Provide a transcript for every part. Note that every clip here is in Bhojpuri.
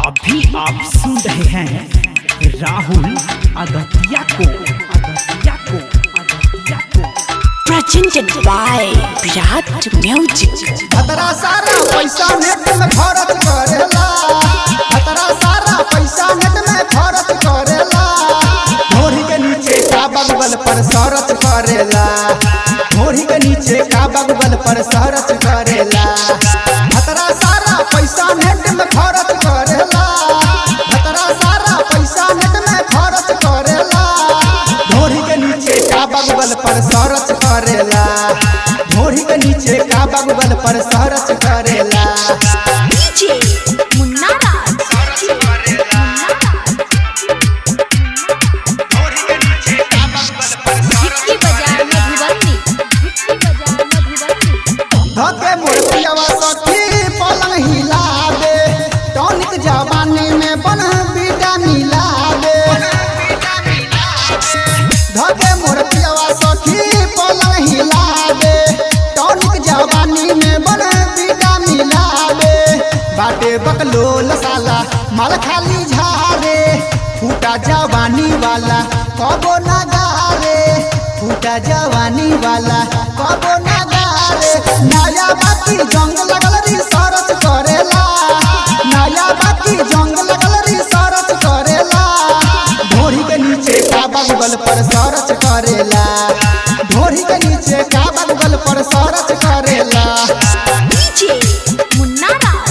अभी आप सुन रहे हैं राहुल अगतिया को presented by Virat Music। खतरा सारा पैसा नेट में खर्च करेला, खतरा सारा पैसा नेट में खर्च करेला। घोड़ी के नीचे का बगल पर सरच करेला, घोड़ी के नीचे का बगल पर सरच करेला। खतरा सारा पैसा नेट में खर्च करेला, खतरा सारा पैसा नेट में खर्च करेला। घोड़ी के नीचे का बगल पर सरच करेला, घोड़ी के नीचे का बगल पर सरच करेला। DJ मुन्ना राज। भिट्टी बाजार मधुबनी। धके मोरपियावा सखी पलंग हिलावे, टॉनिक जवानी में बन बीटा मिलावे। धके मोरपियावा सखी पलंग हिलावे, टॉनिक जवानी में बन बीटा मिलावे। बाटे बकलोल साला माल खाली झारे, फूटा जवानी वाला कबो ना गारे, फूटा जवानी वाला कबो ना गारे। नया बाती जंग लगल री सरच करेला, नया बाती जंग लगल री सरच करेला। ढोरी के नीचे का बगल पर सरच करेला, ढोरी के नीचे का बगल पर सरच करेला। DJ मुन्ना राज।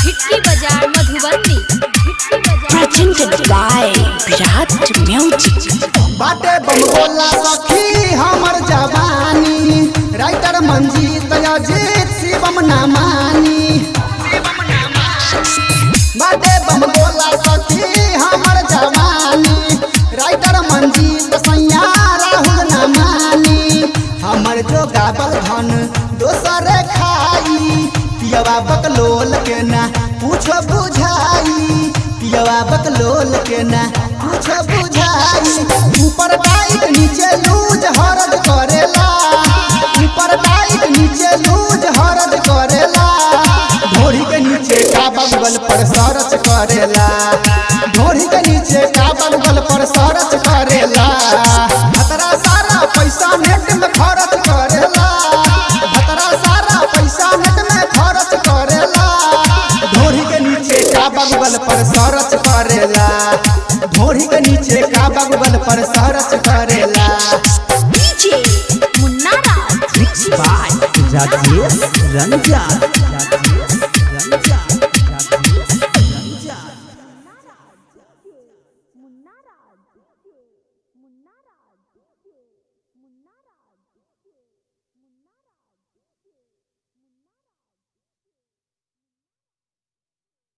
भिट्टी बाजार Madhubani. presented by Virat Music। बाटे बम बोला सखी हमर जवानी, राइटर मंजीत अजीत शिवम ना मानी। बाटे बम बोला सखी हमर जवानी, राइटर मंजीत सैया राहुल ना मानी। हमर जो गाबल धन दोसर खाई, पियवा बकलोल के ना पूछो बुझाई, पियवा बकलोल के ना पूछो बुझाई। ऊपर टाइट नीचे लूज हरद करेला, ऊपर टाइट नीचे लूज हरद करेला। ढोरी के नीचे का बगल पर सरच करेला, ढोरी के नीचे का बगल पर सरच करेला। खतरा सारा पैसा नेट में खर्च करेला, खतरा सारा पैसा नेट में खर्च करेला। ढोरी के नीचे का बगल पर सरच करेला, ढोरी के नीचे का बगल पर सरच करेला। DJ मुन्ना राज। राजेश रंजन। मुन्ना राज।